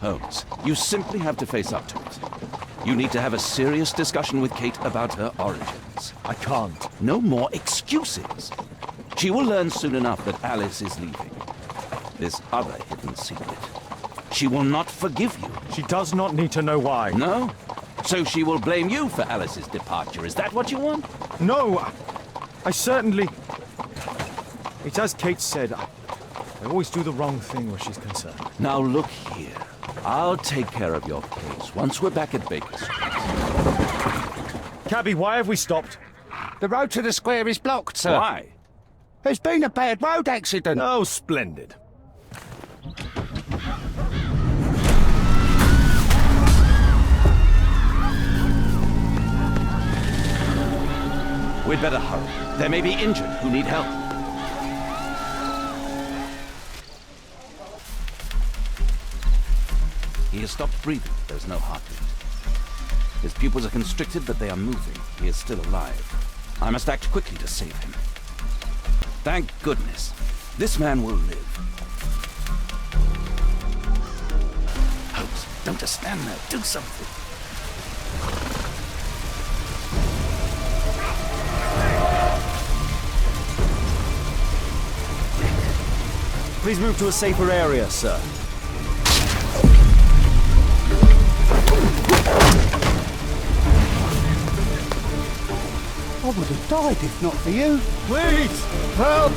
Holmes, you simply have to face up to it. You need to have a serious discussion with Kate about her origins. I can't. No more excuses. She will learn soon enough that Alice is leaving. This other hidden secret. She will not forgive you. She does not need to know why. No? So she will blame you for Alice's departure. Is that what you want? No, I certainly... It's as Kate said, I always do the wrong thing where she's concerned. Now look here. I'll take care of your case once we're back at Baker Street. Cabby, why have we stopped? The road to the square is blocked, sir. Why? There's been a bad road accident. Oh, splendid. We'd better hurry. There may be injured who need help. He has stopped breathing. There's no heartbeat. His pupils are constricted, but they are moving. He is still alive. I must act quickly to save him. Thank goodness. This man will live. Holmes, don't just stand there. Do something. Please move to a safer area, sir. I would have died if not for you. Please, help!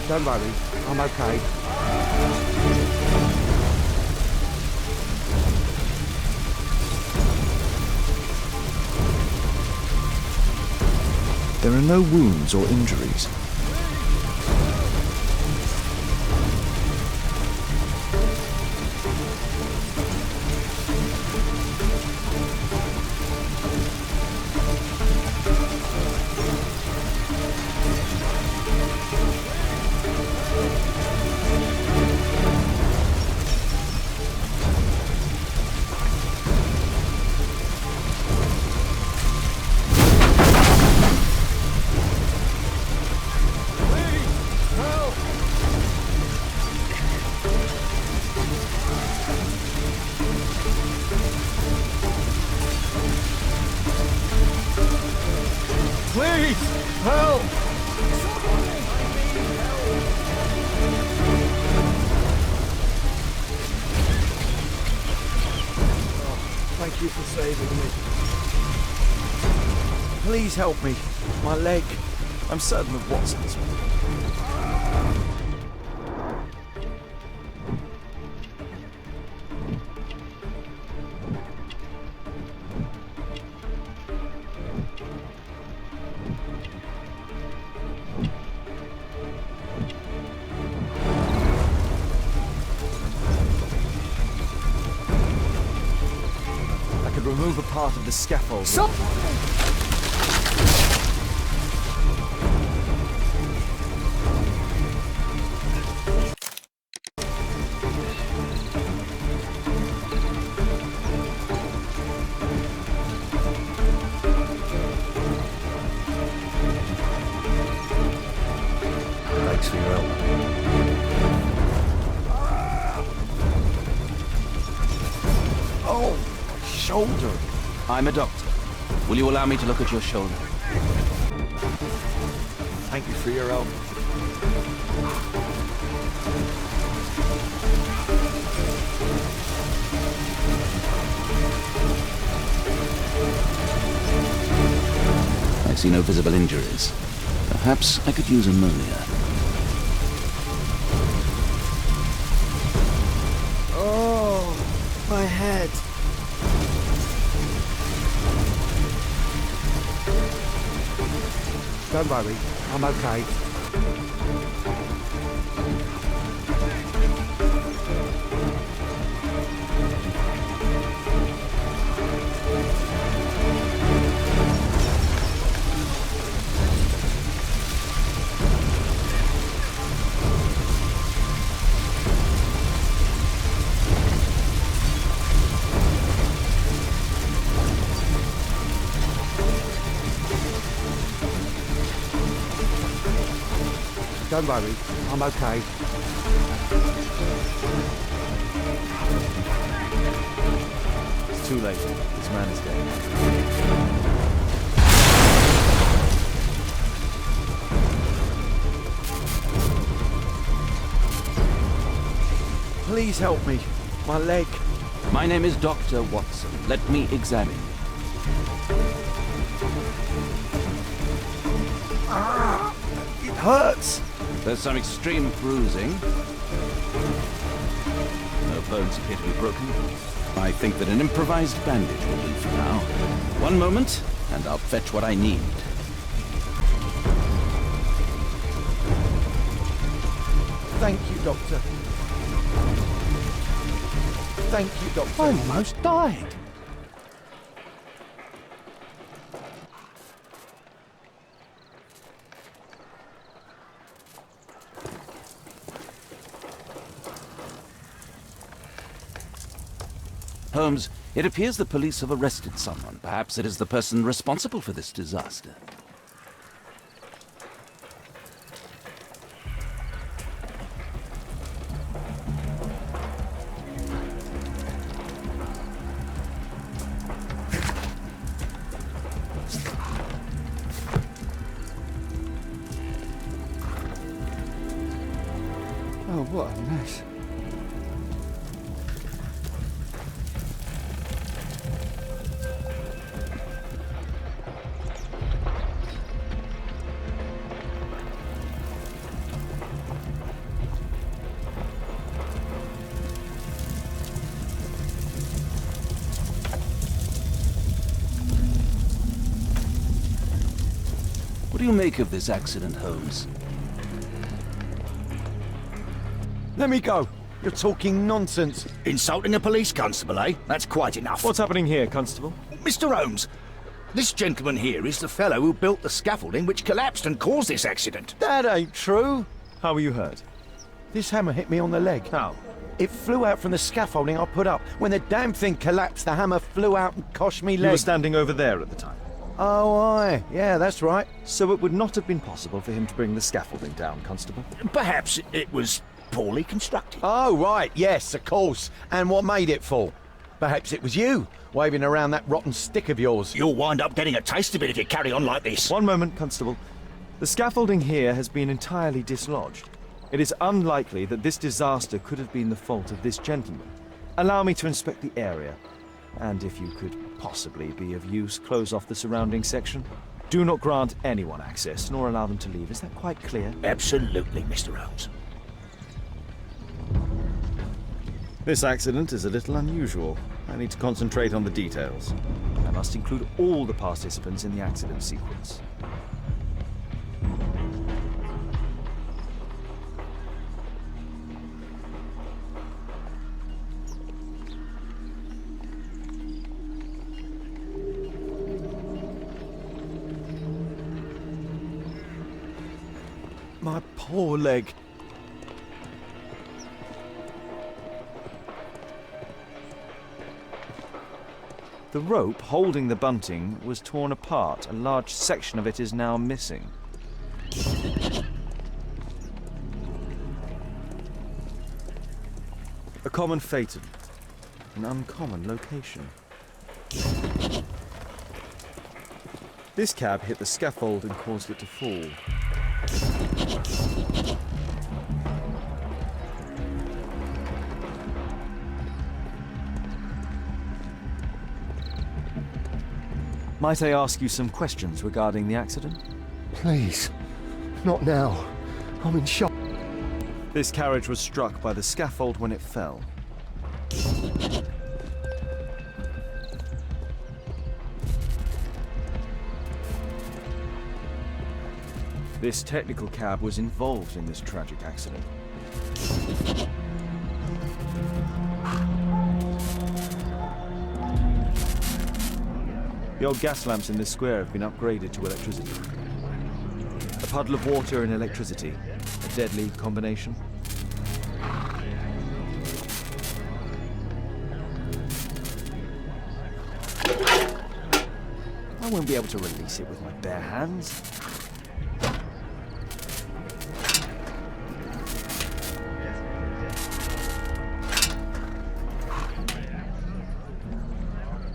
Don't worry, I'm okay. There are no wounds or injuries. Please, help! Thank you for saving me. Please help me. My leg. I'm certain of Watson's. Remove a part of the scaffold. Stop! Oh, shoulder. I'm a doctor. Will you allow me to look at your shoulder? Thank you for your help. I see no visible injuries. Perhaps I could use ammonia. Oh, my head. Don't worry, I'm okay. Don't worry, I'm okay. It's too late. This man is dead. Please help me. My leg. My name is Dr. Watson. Let me examine you. It hurts. There's some extreme bruising. No bones appear to be broken. I think that an improvised bandage will do for now. One moment, and I'll fetch what I need. Thank you, Doctor. Thank you, Doctor. I almost died. Holmes, it appears the police have arrested someone. Perhaps it is the person responsible for this disaster. Oh, what a mess. What do you make of this accident, Holmes? Let me go. You're talking nonsense. Insulting a police constable, eh? That's quite enough. What's happening here, Constable? Mr. Holmes, this gentleman here is the fellow who built the scaffolding which collapsed and caused this accident. That ain't true. How were you hurt? This hammer hit me on the leg. How? It flew out from the scaffolding I put up. When the damn thing collapsed, the hammer flew out and cost me You were leg. standing over there at the time. Oh, aye. Yeah, that's right. So it would not have been possible for him to bring the scaffolding down, Constable. Perhaps it was poorly constructed. Oh, right. Yes, of course. And what made it fall? Perhaps it was you, waving around that rotten stick of yours. You'll wind up getting a taste of it if you carry on like this. One moment, Constable. The scaffolding here has been entirely dislodged. It is unlikely that this disaster could have been the fault of this gentleman. Allow me to inspect the area. And if you could possibly be of use, close off the surrounding section. Do not grant anyone access, nor allow them to leave. Is that quite clear? Absolutely, Mr. Holmes. This accident is a little unusual. I need to concentrate on the details. I must include all the participants in the accident sequence. My poor leg. The rope holding the bunting was torn apart. A large section of it is now missing. A common phaeton. an uncommon location. This cab hit the scaffold and caused it to fall. Might I ask you some questions regarding the accident? Please. Not now. I'm in shock. This carriage was struck by the scaffold when it fell. This technical cab was involved in this tragic accident. The old gas lamps in this square have been upgraded to electricity. A puddle of water and electricity. A deadly combination. I won't be able to release it with my bare hands.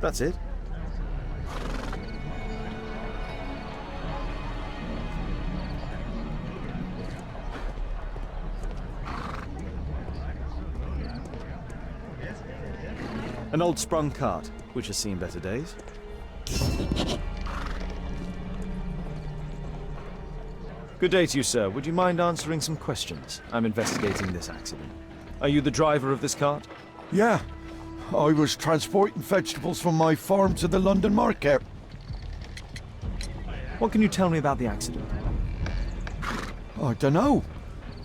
That's it. An old sprung cart, which has seen better days. Good day to you, sir. Would you mind answering some questions? I'm investigating this accident. Are you the driver of this cart? Yeah. I was transporting vegetables from my farm to the London market. What can you tell me about the accident? I don't know.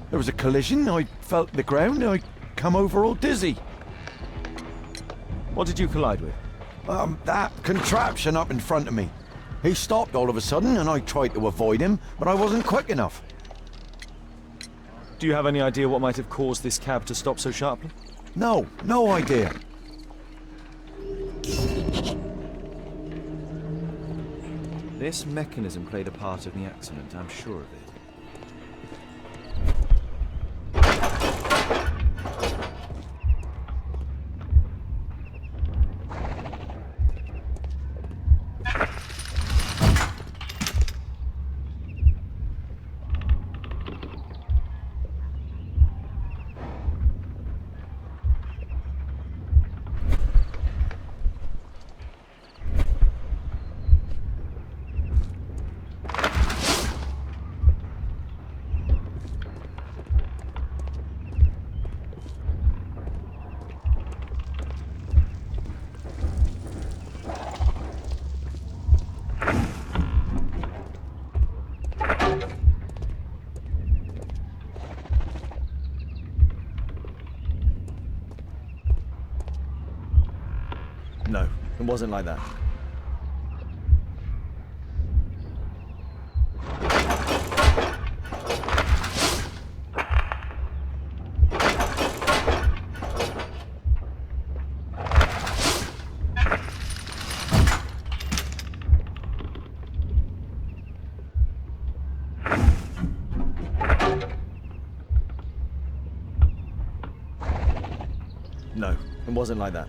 There was a collision, I felt the ground, I come over all dizzy. What did you collide with? That contraption up in front of me. He stopped all of a sudden and I tried to avoid him, but I wasn't quick enough. Do you have any idea what might have caused this cab to stop so sharply? No idea. This mechanism played a part in the accident, I'm sure of it. No, it wasn't like that. No, it wasn't like that.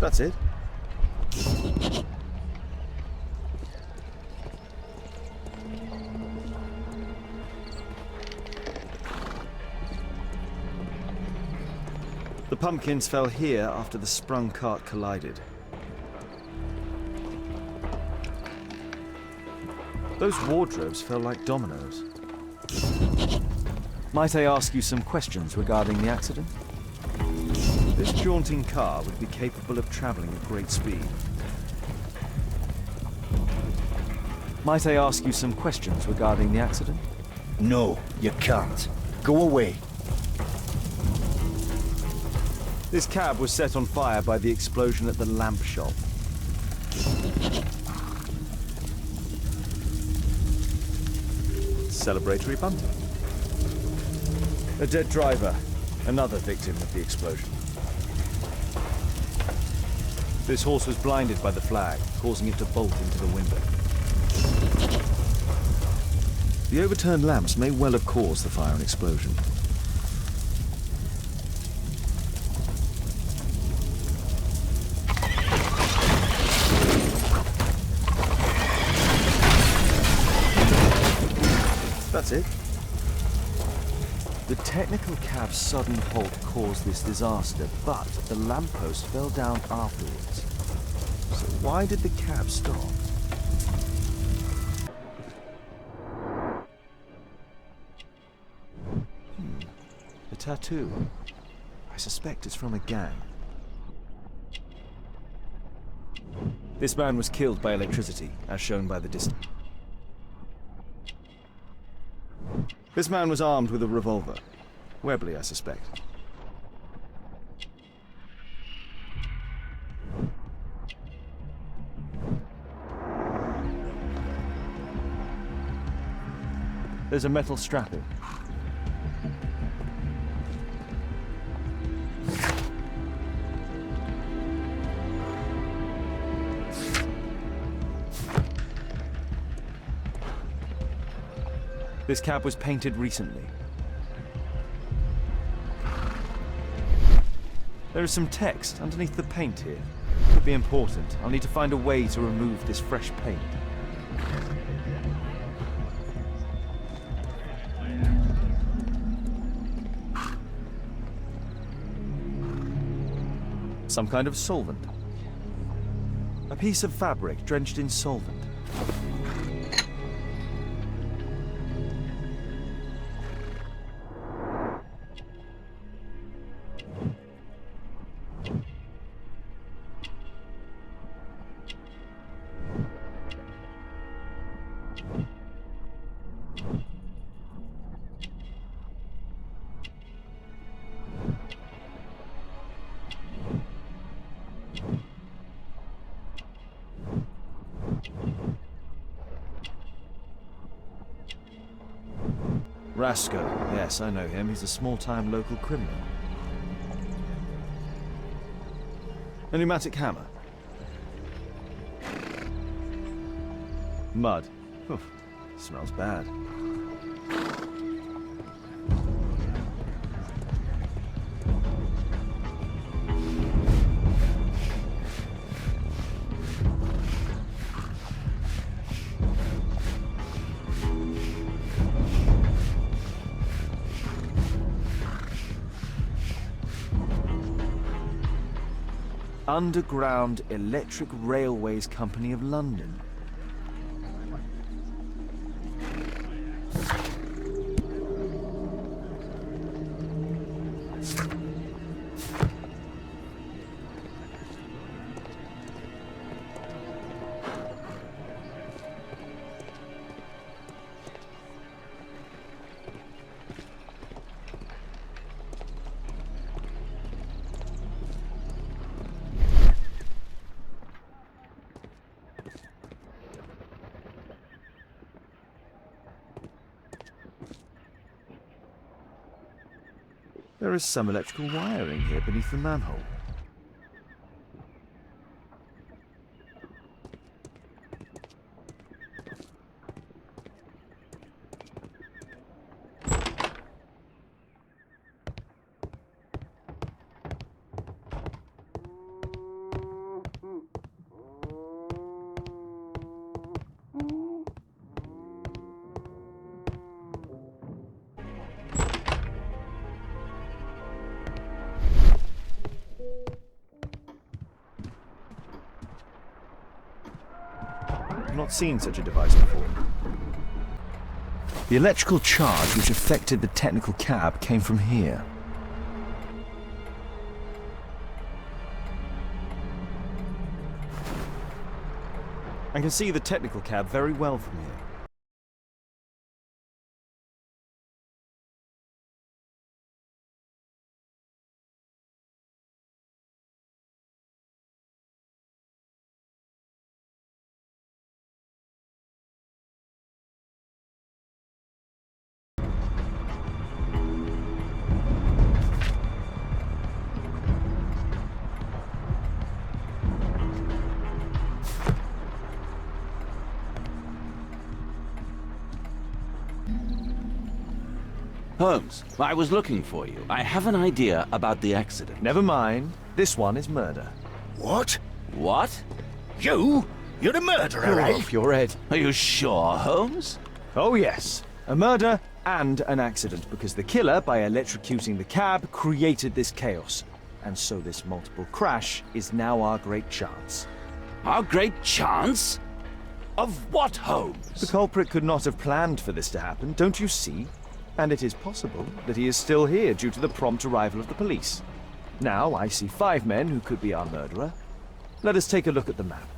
That's it. The pumpkins fell here after the sprung cart collided. Those wardrobes fell like dominoes. Might I ask you some questions regarding the accident? This jaunting car would be capable of traveling at great speed. Might I ask you some questions regarding the accident? No, you can't. Go away. This cab was set on fire by the explosion at the lamp shop. celebratory bunting. A dead driver, another victim of the explosion. This horse was blinded by the flag, causing it to bolt into the window. The overturned lamps may well have caused the fire and explosion. That's it. The technical cab's sudden halt caused this disaster, but the lamppost fell down afterwards. So why did the cab stop? A tattoo. I suspect it's from a gang. This man was killed by electricity, as shown by the distance. This man was armed with a revolver. Webley, I suspect. There's a metal strapping. This cab was painted recently. There is some text underneath the paint here. Could be important. I'll need to find a way to remove this fresh paint. Some kind of solvent. A piece of fabric drenched in solvent. Rasco, yes, I know him. He's a small-time local criminal. A pneumatic hammer. Mud. Oof, smells bad. Underground Electric Railways Company of London. There is some electrical wiring here beneath the manhole. I've not seen such a device before. The electrical charge which affected the technical cab came from here. I can see the technical cab very well from here. Holmes, I was looking for you. I have an idea about the accident. Never mind. This one is murder. What? What? You? You're the murderer, You're eh? off your head. Are you sure, Holmes? Oh yes, a murder and an accident, because the killer, by electrocuting the cab, created this chaos. And so this multiple crash is now our great chance. Our great chance? Of what, Holmes? The culprit could not have planned for this to happen, don't you see? And it is possible that he is still here due to the prompt arrival of the police. Now I see 5 men who could be our murderer. Let us take a look at the map.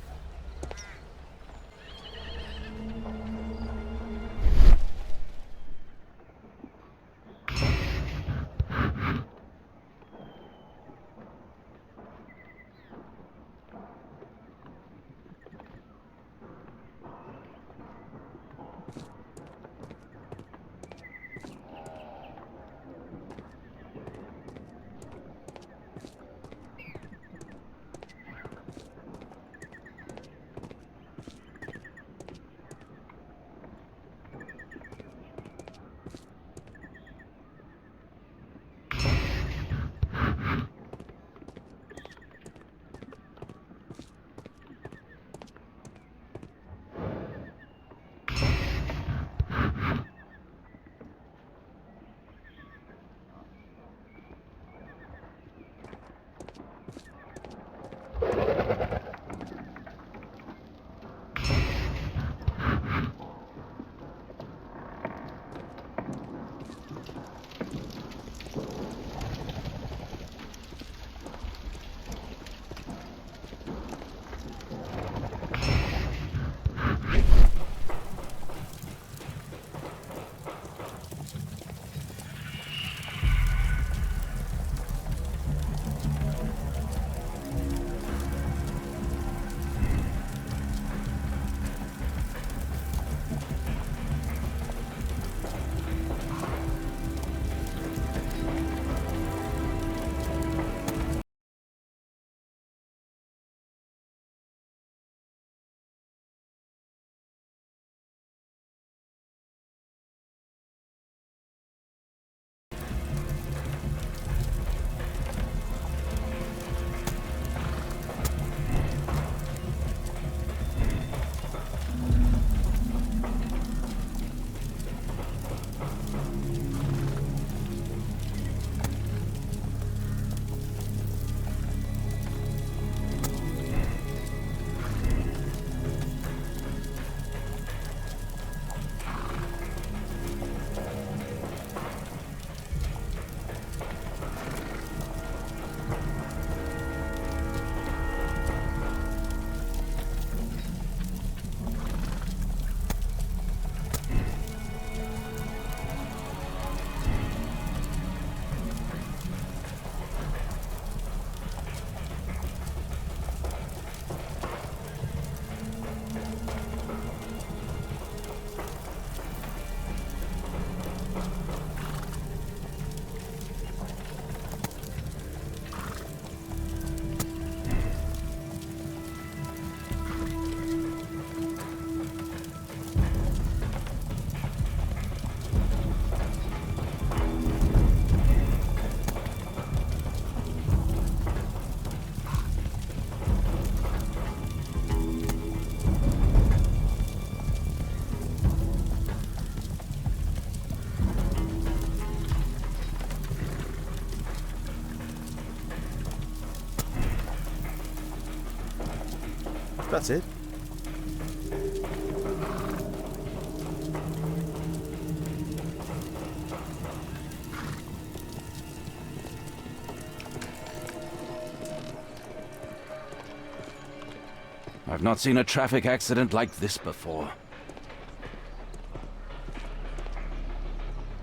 That's it. I've not seen a traffic accident like this before.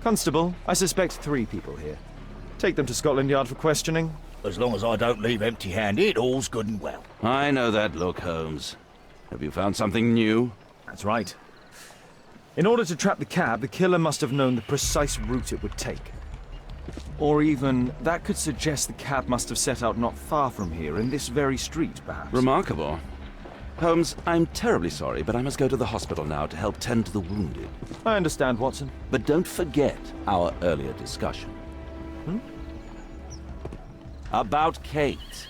Constable, I suspect 3 people here. Take them to Scotland Yard for questioning. As long as I don't leave empty-handed, all's good and well. I know that look, Holmes. Have you found something new? That's right. In order to trap the cab, the killer must have known the precise route it would take. Or even, that could suggest the cab must have set out not far from here, in this very street, perhaps. Remarkable. Holmes, I'm terribly sorry, but I must go to the hospital now to help tend to the wounded. I understand, Watson. But don't forget our earlier discussion. About Kate.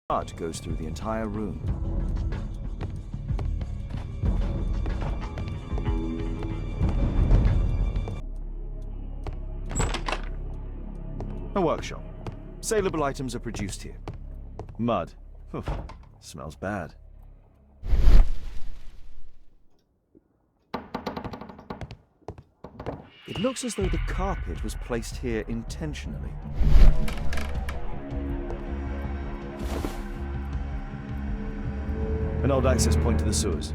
Blood goes through the entire room. A workshop. Saleable items are produced here. Mud. Oof, smells bad. It looks as though the carpet was placed here intentionally. An old access point to the sewers.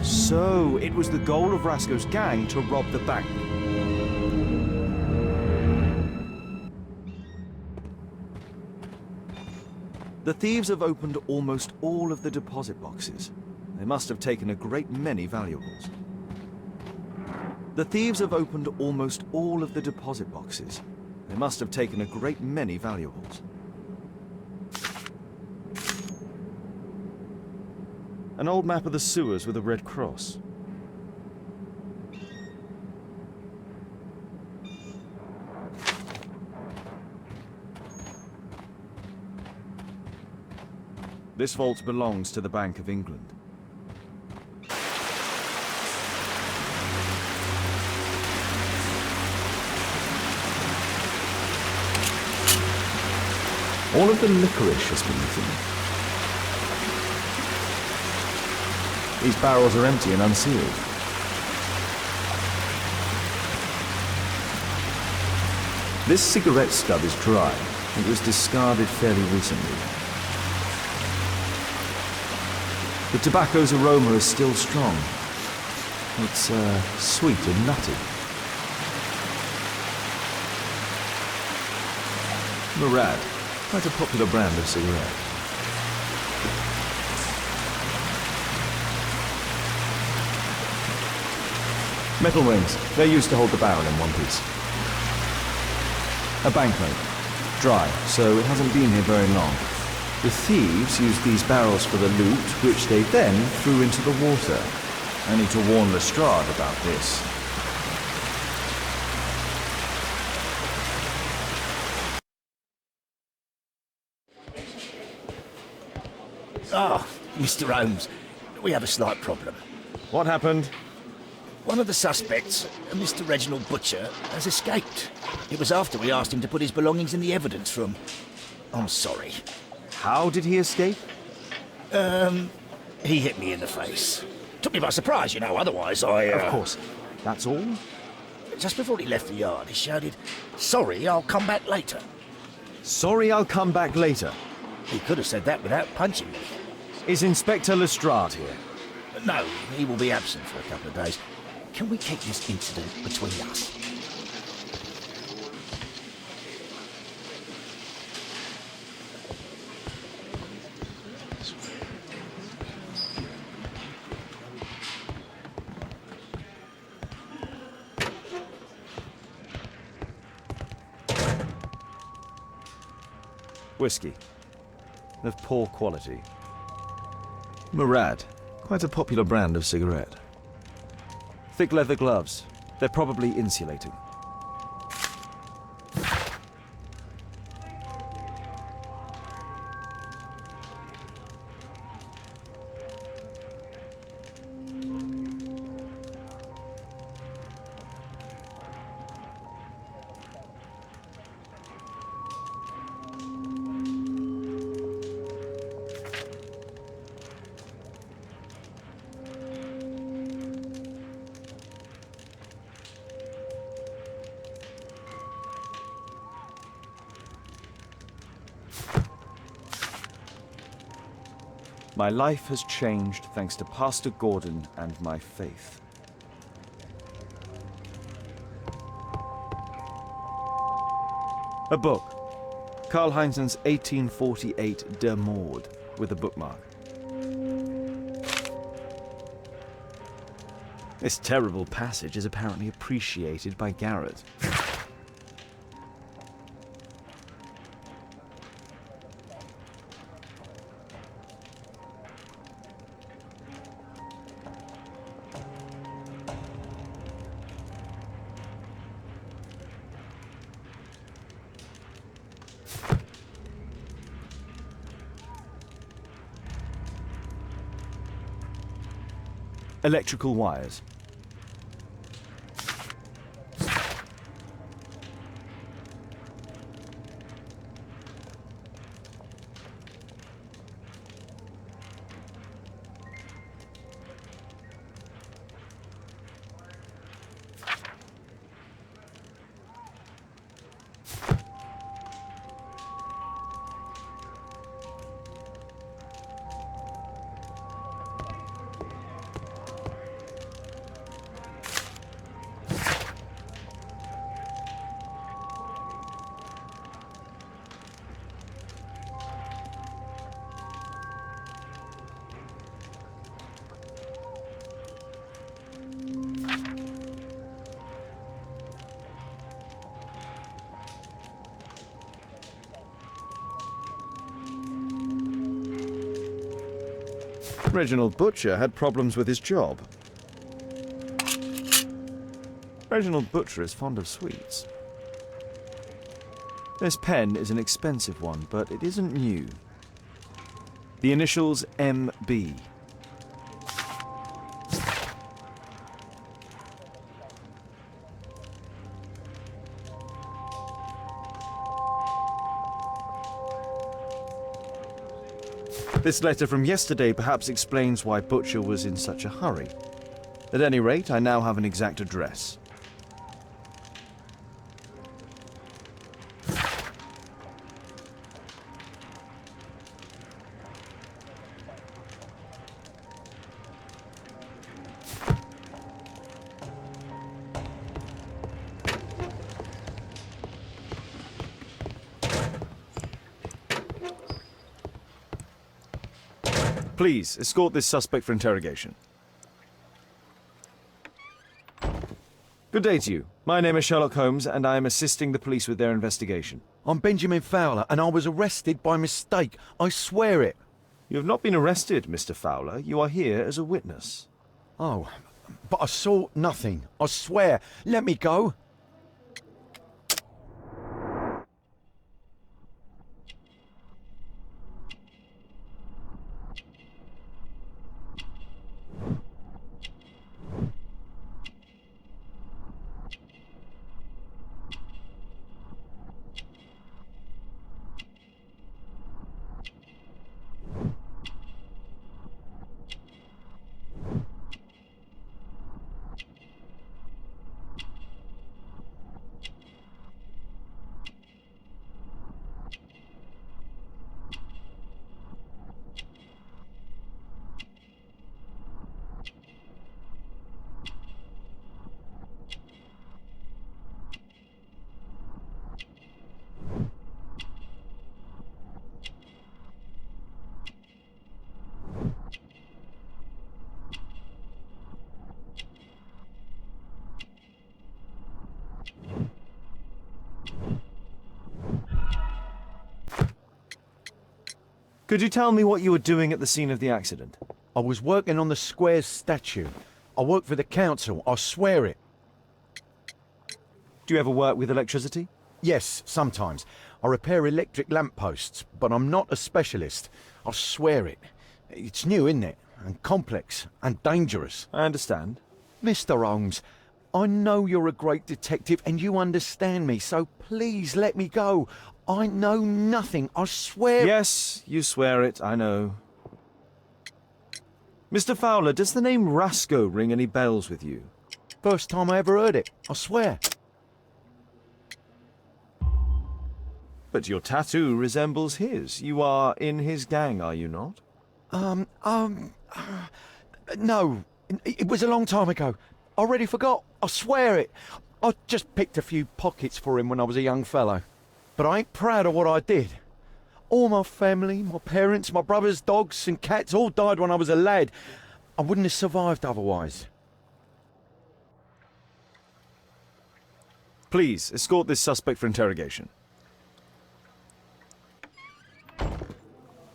So, it was the goal of Rasco's gang to rob the bank. The thieves have opened almost all of the deposit boxes. They must have taken a great many valuables. The thieves have opened almost all of the deposit boxes. They must have taken a great many valuables. An old map of the sewers with a red cross. This vault belongs to the Bank of England. All of the licorice has been eaten. These barrels are empty and unsealed. This cigarette stub is dry. It was discarded fairly recently. The tobacco's aroma is still strong. It's sweet and nutty. Murad. Quite a popular brand of cigarette. Metal rings. They're used to hold the barrel in one piece. A banknote. Dry, so it hasn't been here very long. The thieves used these barrels for the loot, which they then threw into the water. I need to warn Lestrade about this. Ah, Mr. Holmes, we have a slight problem. What happened? One of the suspects, Mr. Reginald Butcher, has escaped. It was after we asked him to put his belongings in the evidence room. I'm sorry. How did he escape? He hit me in the face. Took me by surprise, you know, otherwise I... Of course. That's all? Just before he left the yard, he shouted, "Sorry, I'll come back later." Sorry, I'll come back later. He could have said that without punching me. Is Inspector Lestrade here? No, he will be absent for a couple of days. Can we keep this incident between us? Whiskey. Of poor quality. Murad. Quite a popular brand of cigarette. Thick leather gloves. They're probably insulating. My life has changed thanks to Pastor Gordon and my faith. A book. Karl Heinzen's 1848 Der Mord, with a bookmark. This terrible passage is apparently appreciated by Garrett. Electrical wires. Reginald Butcher had problems with his job. Reginald Butcher is fond of sweets. This pen is an expensive one, but it isn't new. The initials MB. This letter from yesterday perhaps explains why Butcher was in such a hurry. At any rate, I now have an exact address. Please, escort this suspect for interrogation. Good day to you. My name is Sherlock Holmes, and I am assisting the police with their investigation. I'm Benjamin Fowler, and I was arrested by mistake. I swear it. You have not been arrested, Mr. Fowler. You are here as a witness. Oh, but I saw nothing. I swear. Let me go. Could you tell me what you were doing at the scene of the accident? I was working on the square's statue. I work for the council. I swear it. Do you ever work with electricity? Yes, sometimes. I repair electric lampposts, but I'm not a specialist. I swear it. It's new, isn't it? And complex and dangerous. I understand. Mr. Holmes, I know you're a great detective and you understand me, so please let me go. I know nothing, I swear. Yes, you swear it, I know. Mr. Fowler, does the name Rasco ring any bells with you? First time I ever heard it, I swear. But your tattoo resembles his. You are in his gang, are you not? No, it was a long time ago. I already forgot, I swear it. I just picked a few pockets for him when I was a young fellow. But I ain't proud of what I did. All my family, my parents, my brothers, dogs and cats all died when I was a lad. I wouldn't have survived otherwise. Please, escort this suspect for interrogation.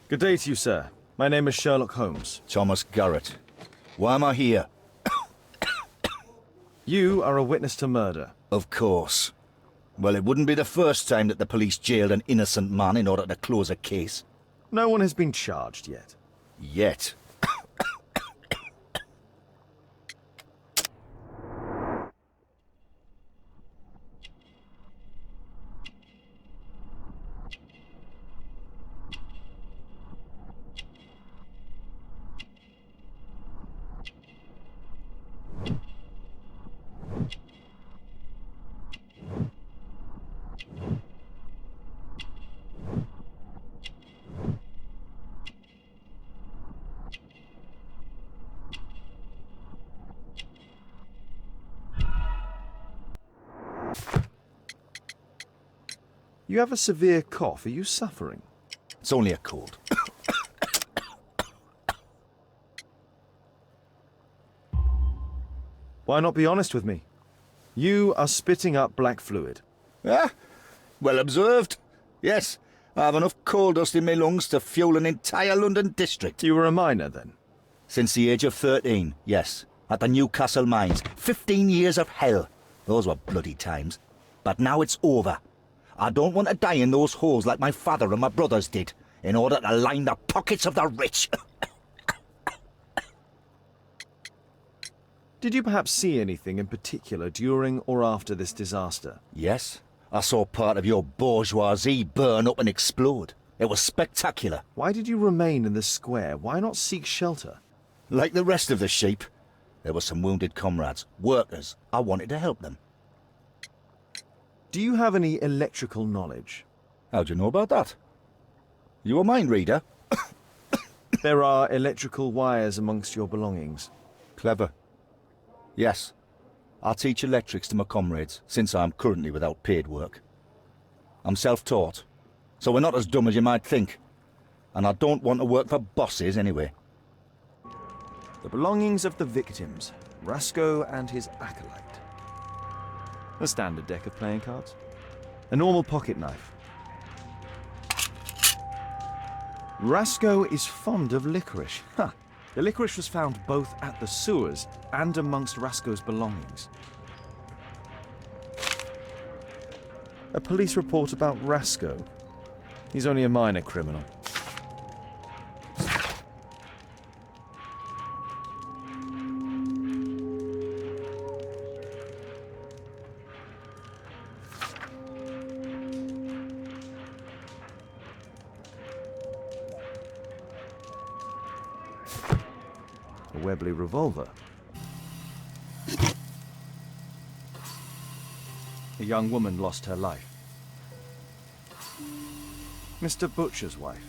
Good day to you, sir. My name is Sherlock Holmes. Thomas Garrett. Why am I here? You are a witness to murder. Of course. Well, it wouldn't be the first time that the police jailed an innocent man in order to close a case. No one has been charged yet. Yet. You have a severe cough. Are you suffering? It's only a cold. Why not be honest with me? You are spitting up black fluid. Ah, well observed. Yes, I have enough coal dust in my lungs to fuel an entire London district. You were a miner then? Since the age of 13, yes. At the Newcastle mines. 15 years of hell. Those were bloody times. But now it's over. I don't want to die in those holes like my father and my brothers did, in order to line the pockets of the rich. Did you perhaps see anything in particular during or after this disaster? Yes, I saw part of your bourgeoisie burn up and explode. It was spectacular. Why did you remain in the square? Why not seek shelter? Like the rest of the sheep, there were some wounded comrades, workers. I wanted to help them. Do you have any electrical knowledge? How do you know about that? You a mind reader? There are electrical wires amongst your belongings. Clever. Yes. I teach electrics to my comrades, since I'm currently without paid work. I'm self-taught, so we're not as dumb as you might think. And I don't want to work for bosses anyway. The belongings of the victims, Rasco and his acolyte. A standard deck of playing cards. A normal pocket knife. Rasco is fond of licorice. Huh. The licorice was found both at the sewers and amongst Rasco's belongings. A police report about Rasco. He's only a minor criminal. A Webley revolver. A young woman lost her life. Mr. Butcher's wife.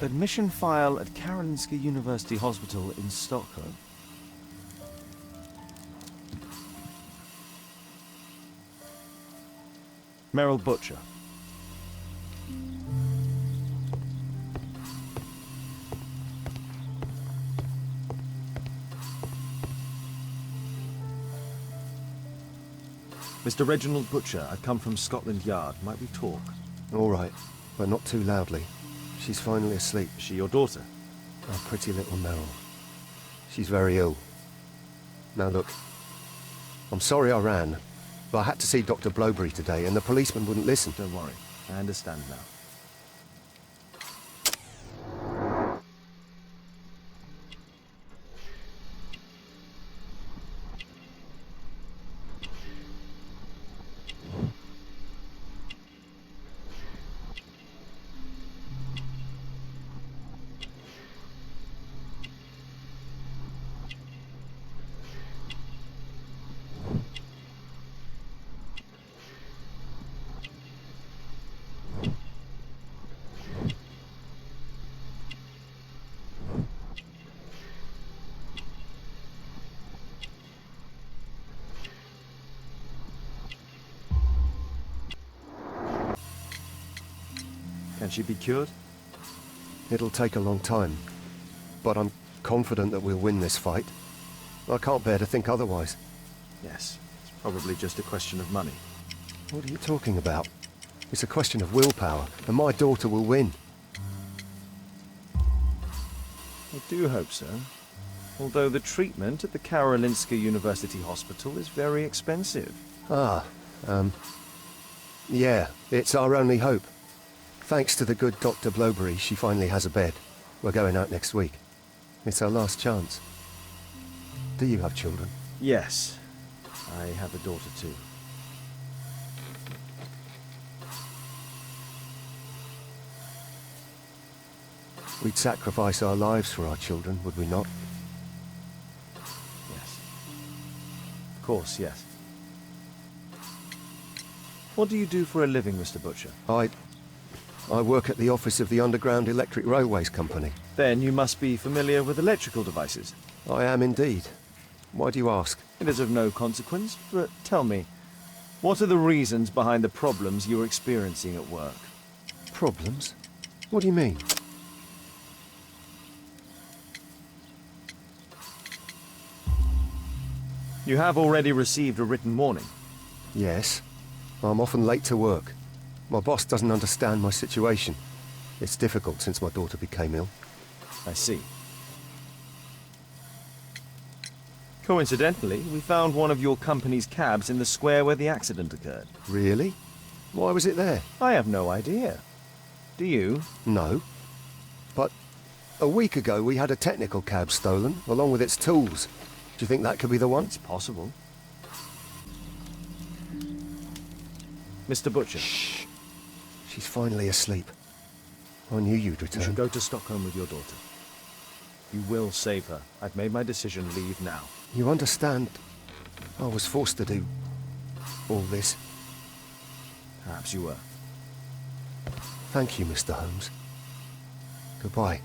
Admission file at Karolinska University Hospital in Stockholm. Merrill Butcher. Mr. Reginald Butcher, I've come from Scotland Yard. Might we talk? All right, but not too loudly. She's finally asleep. Is she your daughter? Our pretty little Merrill. She's very ill. Now look, I'm sorry I ran, but I had to see Dr. Blowberry today and the policeman wouldn't listen. Don't worry, I understand now. Can she be cured? It'll take a long time, but I'm confident that we'll win this fight. I can't bear to think otherwise. Yes, it's probably just a question of money. What are you talking about? It's a question of willpower, and my daughter will win. I do hope so. Although the treatment at the Karolinska University Hospital is very expensive. Yeah, it's our only hope. Thanks to the good Dr. Blowberry, she finally has a bed. We're going out next week. It's our last chance. Do you have children? Yes, I have a daughter too. We'd sacrifice our lives for our children, would we not? Yes. Of course, yes. What do you do for a living, Mr. Butcher? I work at the office of the Underground Electric Railways Company. Then you must be familiar with electrical devices. I am indeed. Why do you ask? It is of no consequence, but tell me, what are the reasons behind the problems you're experiencing at work? Problems? What do you mean? You have already received a written warning. Yes. I'm often late to work. My boss doesn't understand my situation. It's difficult since my daughter became ill. I see. Coincidentally, we found one of your company's cabs in the square where the accident occurred. Really? Why was it there? I have no idea. Do you? No. But a week ago we had a technical cab stolen, along with its tools. Do you think that could be the one? It's possible. Mr. Butcher. Shh. She's finally asleep. I knew you'd return. You should go to Stockholm with your daughter. You will save her. I've made my decision. Leave now. You understand? I was forced to do all this. Perhaps you were. Thank you, Mr. Holmes. Goodbye.